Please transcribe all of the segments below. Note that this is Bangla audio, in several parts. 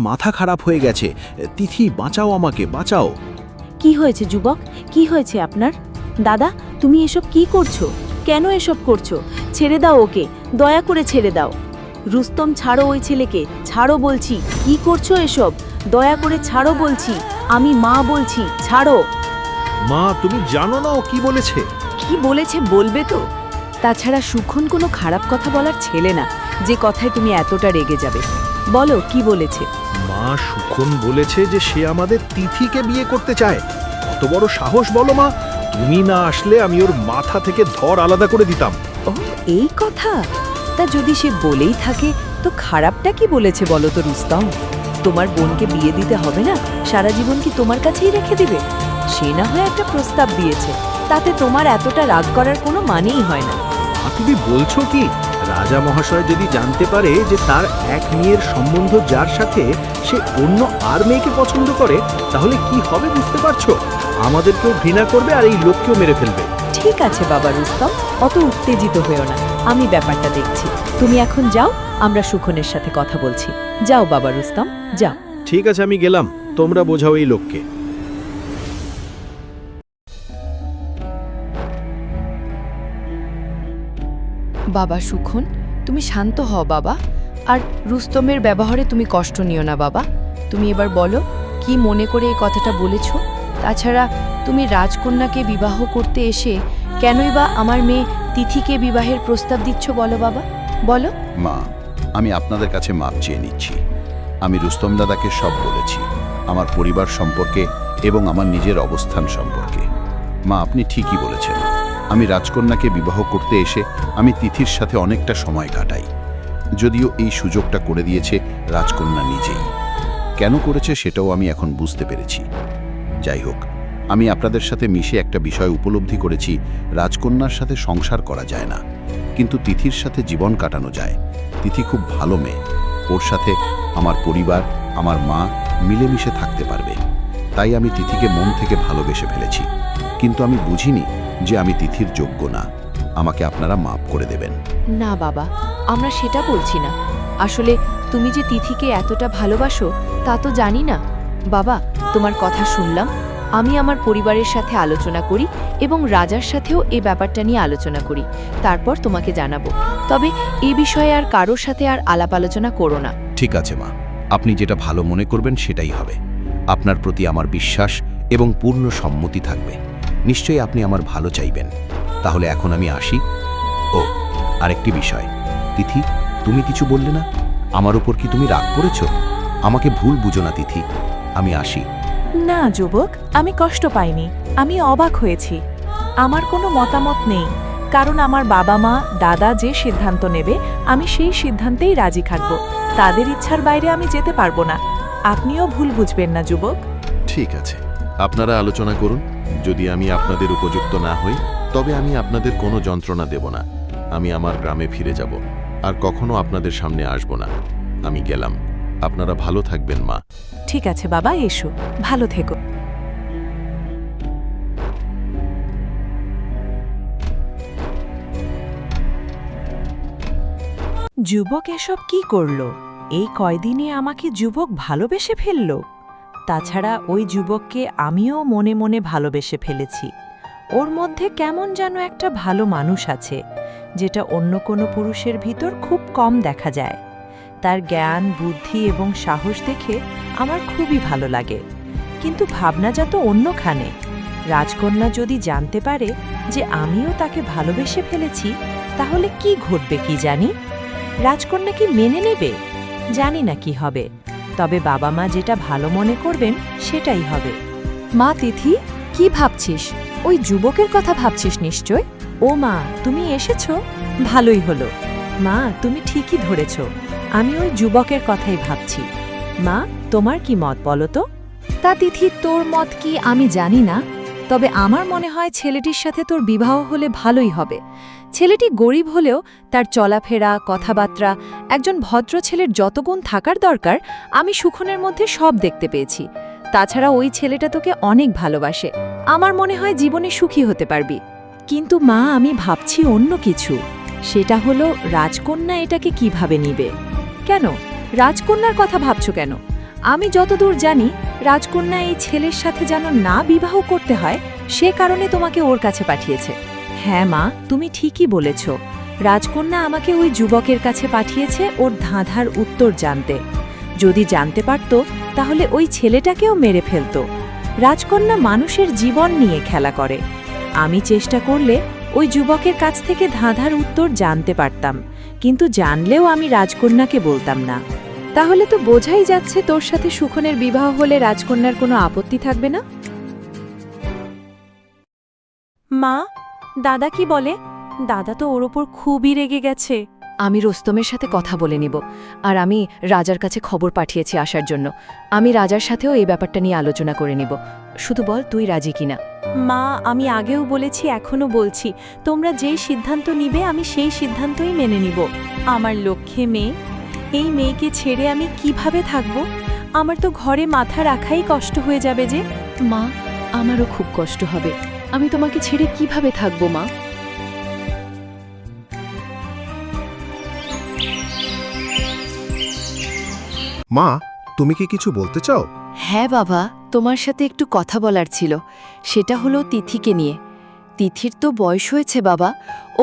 মাথা খারাপ হয়ে গেছে। তিথি, বাঁচাও আমাকে, বাঁচাও। কি হয়েছে যুবক, কি হয়েছে আপনার? দাদা, তুমি এসব কি করছো? কেন এসব করছো? ছেড়ে দাও ওকে, দয়া করে ছেড়ে দাও। রুস্তম, ছাড়ো ওই ছেলেকে, ছাড়ো বলছি। কি করছো এসব? দয়া করে ছাড়ো বলছি, আমি মা বলছি, ছাড়ো। মা, তুমি জানো না ও কি বলেছে? কি বলেছে বলবে তো? তাছাড়া সুখন কোনো খারাপ কথা বলার ছেলে না, যে কথায় তুমি এতটা রেগে যাবে। বলো কি বলেছে। মা, সুখন বলেছে যে সে আমাদের তিথিকে বিয়ে করতে চায়। কত বড় সাহস বলো মা! তুমি না আসলে আমি ওর মাথা থেকে ধর আলাদা করে দিতাম। ও, এই কথা? তা যদি সে বলেই থাকে তো খারাপটা কি বলেছে বলো তো রুস্তম? তোমার বোনকে বিয়ে দিতে হবে না, সারা জীবন কি তোমার কাছেই রেখে দিবে? সে না হয় একটা প্রস্তাব দিয়েছে, তাতে তোমার এতটা রাগ করার কোনো মানেই হয় না। তুমি বলছো কি? রাজা মহাশয় যদি জানতে পারে যে তার এক মেয়ের সম্বন্ধ যার সাথে, সে অন্য আর মেয়েকে পছন্দ করে, তাহলে কি হবে বুঝতে পারছো? আমাদেরকেও ঘৃণা করবে আর এই লোককেও মেরে ফেলবে। ঠিক আছে বাবা রুস্তম, অত উত্তেজিত হয়েও না, আমি ব্যাপারটা দেখছি। তুমি এখন যাও, আমরা সুখনের সাথে কথা বলছি। যাও বাবা রুস্তম, যাও। ঠিক আছে, আমি গেলাম, তোমরা বোঝাও এই লোককে। বাবা সুখন, তুমি শান্ত হও বাবা। আর রুস্তমের ব্যবহারে তুমি কষ্ট নিও না বাবা। তুমি এবার বলো, কি মনে করে এই কথাটা বলেছ? তাছাড়া তুমি রাজকন্যাকে বিবাহ করতে এসে কেনই বা আমার মেয়ে তিথিকে বিবাহের প্রস্তাব দিচ্ছ বলো বাবা, বলো। মা, আমি আপনাদের কাছে মাপ চেয়ে নিচ্ছি। আমি রুস্তম দাদাকে সব বলেছি, আমার পরিবার সম্পর্কে এবং আমার নিজের অবস্থান সম্পর্কে। মা, আপনি ঠিকই বলেছেন। আমি রাজকন্যাকে বিবাহ করতে এসে আমি তিথির সাথে অনেকটা সময় কাটাই, যদিও এই সুযোগটা করে দিয়েছে রাজকন্যা নিজেই। কেন করেছে সেটাও আমি এখন বুঝতে পেরেছি। যাই হোক, আমি আপনাদের সাথে মিশে একটা বিষয় উপলব্ধি করেছি, রাজকন্যার সাথে সংসার করা যায় না, কিন্তু তিথির সাথে জীবন কাটানো যায়। তিথি খুব ভালো মেয়ে, ওর সাথে আমার পরিবার, আমার মা মিলেমিশে থাকতে পারবে। তাই আমি তিথিকে মন থেকে ভালোবেসে ফেলেছি, কিন্তু আমি বুঝিনি যে আমি তিথির যোগ্য না। আমাকে আপনারা মাপ করে দেবেন। না বাবা, আমরা সেটা বলছি না। আসলে তুমি যে তিথিকে এতটা ভালোবাসো তা তো জানি না। বাবা, তোমার কথা শুনলাম, আমি আমার পরিবারের সাথে আলোচনা করি এবং রাজার সাথেও এই ব্যাপারটা নিয়ে আলোচনা করি, তারপর তোমাকে জানাবো। তবে এই বিষয়ে আর কারোর সাথে আর আলাপ আলোচনা করো না। ঠিক আছে মা, আপনি যেটা ভালো মনে করবেন সেটাই হবে। আপনার প্রতি আমার বিশ্বাস এবং পূর্ণ সম্মতি থাকবে। নিশ্চয়ই আপনি আমার ভালো চাইবেন। তাহলে এখন আমি আসি। ও, আরেকটি বিষয়, তিথি, তুমি কিছু বললে না? আমার উপর কি তুমি রাগ করেছো? আমাকে ভুল বুঝো না তিথি, আমি আসি। না যুবক, আমি কষ্ট পাইনি, আমি অবাক হয়েছি। আমার কোনো মতামত নেই, কারণ আমার বাবা মা দাদা যে সিদ্ধান্ত নেবে আমি সেই সিদ্ধান্তেই রাজি থাকব। তাদের ইচ্ছার বাইরে আমি যেতে পারবো না। আপনিও ভুল বুঝবেন না যুবক। ঠিক আছে, আপনারা আলোচনা করুন। যদি আমি আপনাদের উপযুক্ত না হই, তবে আমি আপনাদের কোনো যন্ত্রণা দেব না। আমি আমার গ্রামে ফিরে যাব, আর কখনো আপনাদের সামনে আসব না। আমি গেলাম। আপনারা ভালো থাকবেন মা। ঠিক আছে বাবা, এসো, ভালো থেকো। যুবক এসব কি করলো? এই কয়দিনে আমাকে যুবক ভালোবেসে ফেলল। তাছাড়া ওই যুবককে আমিও মনে মনে ভালোবেসে ফেলেছি। ওর মধ্যে কেমন যেন একটা ভালো মানুষ আছে, যেটা অন্য কোনো পুরুষের ভিতর খুব কম দেখা যায়। তার জ্ঞান, বুদ্ধি এবং সাহস দেখে আমার খুবই ভালো লাগে। কিন্তু ভাবনাজাত অন্যখানে। রাজকন্যা যদি জানতে পারে যে আমিও তাকে ভালোবেসে ফেলেছি, তাহলে কি ঘটবে কি জানি? রাজকন্যা কি মেনে নেবে? জানি না কি হবে, তবে বাবা মা যেটা ভালো মনে করবেন সেটাই হবে। মা তিথি, কি ভাবছিস? ওই যুবকের কথা ভাবছিস নিশ্চয়। ও মা, তুমি এসেছো, ভালোই হলো। মা, তুমি ঠিকই ধরেছ, আমি ওই যুবকের কথাই ভাবছি। মা, তোমার কি মত বলো তো? তা তিথি, তোর মত কি আমি জানি না, তবে আমার মনে হয় ছেলেটির সাথে তোর বিবাহ হলে ভালোই হবে। ছেলেটি গরিব হলেও তার চলাফেরা, কথাবার্তা, একজন ভদ্র ছেলের যত গুণ থাকার দরকার আমি সুখনের মধ্যে সব দেখতে পেয়েছি। তাছাড়া ওই ছেলেটা তোকে অনেক ভালোবাসে। আমার মনে হয় জীবনে সুখী হতে পারবি। কিন্তু মা, আমি ভাবছি অন্য কিছু। সেটা হলো রাজকন্যা এটাকে কিভাবে নিবে। কেন? রাজকন্যার কথা ভাবছো কেন? আমি যতদূর জানি রাজকন্যা এই ছেলের সাথে যেন না বিবাহ করতে হয়, সে কারণে তোমাকে ওর কাছে পাঠিয়েছে। হ্যাঁ মা, তুমি ঠিকই বলেছ। রাজকন্যা আমাকে ওই যুবকের কাছে পাঠিয়েছে ওর ধাঁধার উত্তর জানতে। যদি জানতে পারত তাহলে ওই ছেলেটাকেও মেরে ফেলত। রাজকন্যা মানুষের জীবন নিয়ে খেলা করে। আমি চেষ্টা করলে ওই যুবকের কাছ থেকে ধাঁধার উত্তর জানতে পারতাম, কিন্তু জানলেও আমি রাজকন্যাকে বলতাম না। তাহলে তো বোঝাই যাচ্ছে তোর সাথে সুখনের বিবাহ হলে রাজকন্যার কোনো আপত্তি থাকবে না। মা, দাদা কি বলে? দাদা তো ওর ওপর খুবই রেগে গেছে। আমি রুস্তমের সাথে কথা বলে নিব, আর আমি রাজার কাছে খবর পাঠিয়েছি আসার জন্য। আমি রাজার সাথেও এই ব্যাপারটা নিয়ে আলোচনা করে নিব। শুধু বল তুই রাজি কিনা। মা, আমি আগেও বলেছি, এখনো বলছি, তোমরা যেই সিদ্ধান্ত নিবে আমি সেই সিদ্ধান্তই মেনে নিব। আমার লক্ষ্যে মেয়ে, এই মেয়েকে ছেড়ে আমি কিভাবে থাকব? আমার তো ঘরে মাথা রাখাই কষ্ট হয়ে যাবে যে। মা, আমারও খুব কষ্ট হবে। আমি তোমাকে ছেড়ে কিভাবে থাকবো মা? মা, তুমি কি কিছু বলতে চাও? হ্যাঁ বাবা, তোমার সাথে একটু কথা বলার ছিল। সেটা হলো তিথিকে নিয়ে। তিথির তো বয়স হয়েছে বাবা,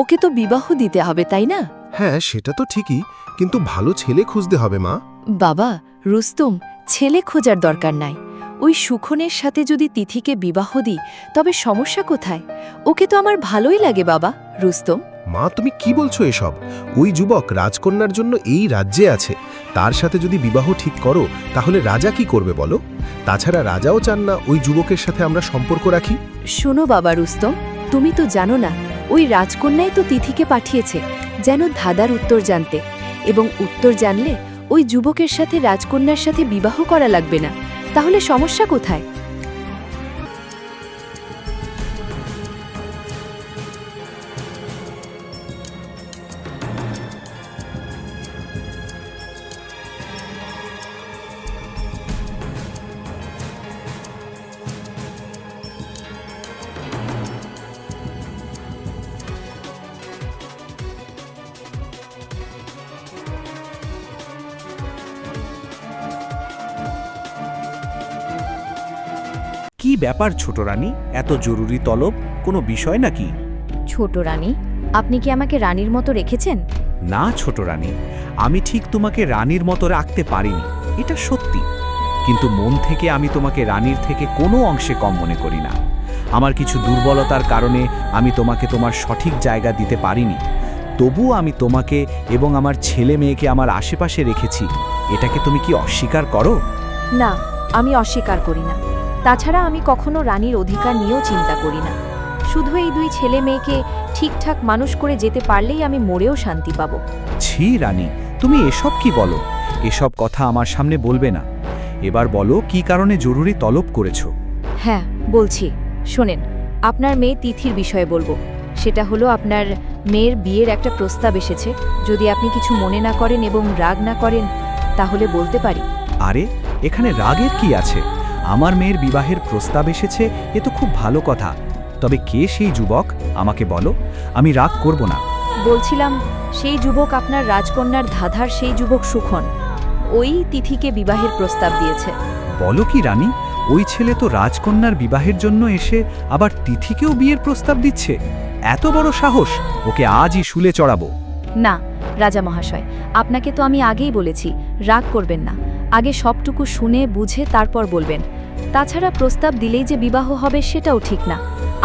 ওকে তো বিবাহ দিতে হবে, তাই না? হ্যাঁ, সেটা তো ঠিকই, কিন্তু ভালো ছেলে খুঁজতে হবে মা। বাবা, রুস্তম, ছেলে খোঁজার দরকার নাই। ওই সুখনের সাথে যদি তিথিকে বিবাহ দিই তবে সমস্যা কোথায়? ওকে তো আমার ভালোই লাগে বাবা। রুস্তম, মা, তুমি কি বলছো এসব? ওই যুবক রাজকন্যার জন্য এই রাজ্যে আছে। তার সাথে যদি বিবাহ ঠিক করো তাহলে রাজা কি করবে বলো? তাছাড়া রাজাও চান না ওই যুবকের সাথে আমরা সম্পর্ক রাখি। শোনো বাবা রুস্তম, তুমি তো জানো না ওই রাজকন্যাই তো তিথিকে পাঠিয়েছে যেন ধাঁধার উত্তর জানতে, এবং উত্তর জানলে ওই যুবকের সাথে রাজকন্যার সাথে বিবাহ করা লাগবে না। তাহলে সমস্যা কোথায়? কি ব্যাপার ছোট রানী, এত জরুরি তলব? কোনো বিষয় নাকি? ছোট রানী, আপনি কি আমাকে রানীর মতো রেখেছেন? না ছোট রানী, আমি ঠিক তোমাকে রানীর মতো রাখতে পারিনি, এটা সত্যি। কিন্তু মন থেকে আমি তোমাকে রানীর থেকে কোনো অংশে কম মনে করি না। আমার কিছু দুর্বলতার কারণে আমি তোমাকে তোমার সঠিক জায়গা দিতে পারিনি। তবুও আমি তোমাকে এবং আমার ছেলে মেয়েকে আমার আশেপাশে রেখেছি। এটাকে তুমি কি অস্বীকার করো? না, আমি অস্বীকার করি না। তাছাড়া আমি কখনো রানীর অধিকার নিয়েও চিন্তা করি না। শুধু এই দুই ছেলে মেয়েকে ঠিকঠাক মানুষ করে যেতে পারলেই আমি মরেও শান্তি পাব। ছি রানী, তুমি এসব কি বলো? এসব কথা আমার সামনে বলবে না। এবার বলো কি কারণে জরুরি তলব করেছো? হ্যাঁ, বলছি, শোনেন। আপনার মেয়ে তিথির বিষয়ে বলবো। সেটা হলো আপনার মেয়ের বিয়ের একটা প্রস্তাব এসেছে। যদি আপনি কিছু মনে না করেন এবং রাগ না করেন তাহলে বলতে পারি। আরে, এখানে রাগের কি আছে? আমার মেয়ের বিবাহের প্রস্তাব এসেছে, এ তো খুব ভালো কথা। তবে কে সেই যুবক আমাকে বলো, আমি রাগ করব না। বলছিলাম, সেই যুবক আপনার রাজকন্যার ধাঁধার সেই যুবক সুখন। ওই তিথিকে বিবাহের প্রস্তাব দিয়েছে। বলো কি রানী, ওই ছেলে তো রাজকন্যার বিবাহের জন্য এসে আবার তিথিকেও বিয়ের প্রস্তাব দিচ্ছে? এত বড় সাহস! ওকে আজই শুলে চড়াবো। না রাজা মহাশয়, আপনাকে তো আমি আগেই বলেছি রাগ করবেন না। আগে সবটুকু শুনে বুঝে তারপর বলবেন। তাছাড়া প্রস্তাব দিলেই যে বিবাহ হবে সেটাও ঠিক না।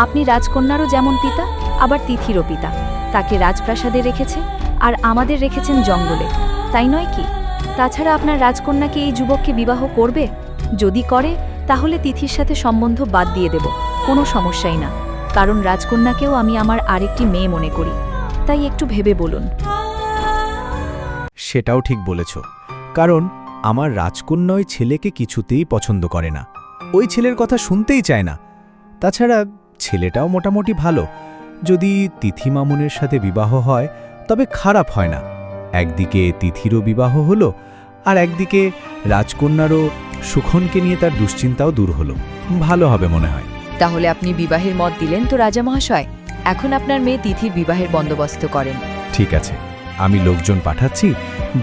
আপনি রাজকন্যারও যেমন পিতা, আবার তিথিরও পিতা। তাকে রাজপ্রাসাদে রেখেছে, আর আমাদের রেখেছেন জঙ্গলে, তাই নয় কি? তাছাড়া আপনার রাজকন্যাকে এই যুবককে বিবাহ করবে? যদি করে তাহলে তিথির সাথে সম্বন্ধ বাদ দিয়ে দেব, কোনো সমস্যাই না। কারণ রাজকন্যাকেও আমি আমার আরেকটি মেয়ে মনে করি। তাই একটু ভেবে বলুন। সেটাও ঠিক বলেছ, কারণ আমার রাজকন্যা ছেলেকে কিছুতেই পছন্দ করে না। ওই ছেলের কথা শুনতেই চায় না। তাছাড়া ছেলেটাও মোটামুটি ভালো। যদি তিথি মামুনের সাথে বিবাহ হয় তবে খারাপ হয় না। একদিকে তিথিরও বিবাহ হলো, আর একদিকে রাজকন্যারও সুখনকে নিয়ে তার দুশ্চিন্তাও দূর হলো। ভালো হবে মনে হয়। তাহলে আপনি বিবাহের মত দিলেন তো রাজা মহাশয়। এখন আপনার মেয়ে তিথির বিবাহের বন্দোবস্ত করেন। ঠিক আছে, আমি লোকজন পাঠাচ্ছি,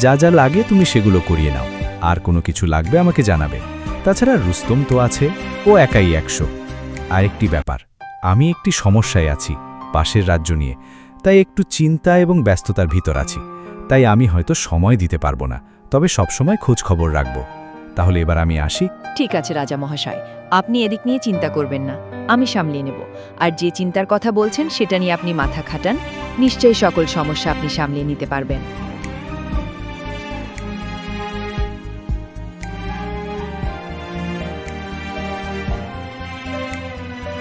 যা যা লাগে তুমি সেগুলো করিয়ে নাও। আর কোনো কিছু লাগবে আমাকে জানাবে। তাছাড়া রুস্তম তো আছে, ও একাই 100। আরেকটি ব্যাপার, আমি একটি সমস্যায় আছি পাশের রাজ্য নিয়ে, তাই একটু চিন্তা এবং ব্যস্ততার ভিতর আছি। তাই আমি হয়তো সময় দিতে পারবো না, তবে সবসময় খোঁজ খবর রাখব। তাহলে এবার আমি আসি। ঠিক আছে রাজা মহাশয়, আপনি এদিক নিয়ে চিন্তা করবেন না, আমি সামলিয়ে নেব। আর যে চিন্তার কথা বলছেন সেটা নিয়ে আপনি মাথা খাটান, নিশ্চয়ই সকল সমস্যা আপনি সামলিয়ে নিতে পারবেন।